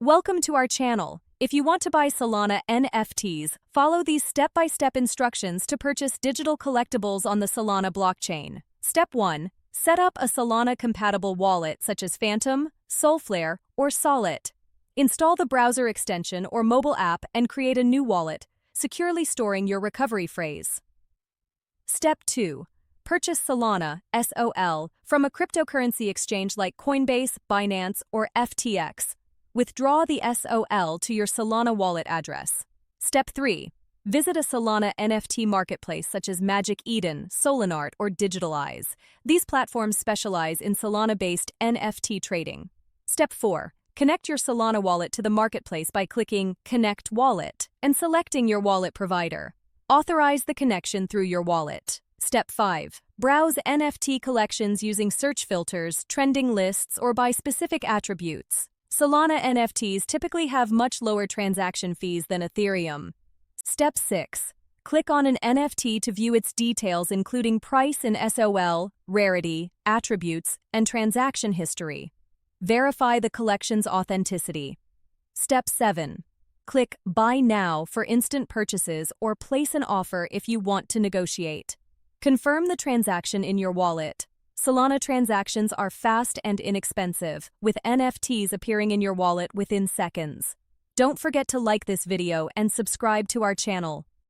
Welcome to our channel. If you want to buy Solana NFTs, follow these step-by-step instructions to purchase digital collectibles on the Solana blockchain. Step 1. Set up a Solana-compatible wallet such as Phantom, Solflare, or Solid. Install the browser extension or mobile app and create a new wallet, securely storing your recovery phrase. Step 2. Purchase Solana, SOL, from a cryptocurrency exchange like Coinbase, Binance, or FTX. Withdraw the SOL to your Solana wallet address. Step 3. Visit a Solana NFT marketplace such as Magic Eden, Solanart, or Digitalize. These platforms specialize in Solana-based NFT trading. Step 4. Connect your Solana wallet to the marketplace by clicking Connect Wallet and selecting your wallet provider. Authorize the connection through your wallet. Step 5. Browse NFT collections using search filters, trending lists, or by specific attributes. Solana NFTs typically have much lower transaction fees than Ethereum. Step 6. Click on an NFT to view its details including price and SOL, rarity, attributes, and transaction history. Verify the collection's authenticity. Step 7. Click Buy Now for instant purchases or place an offer if you want to negotiate. Confirm the transaction in your wallet. Solana transactions are fast and inexpensive, with NFTs appearing in your wallet within seconds. Don't forget to like this video and subscribe to our channel.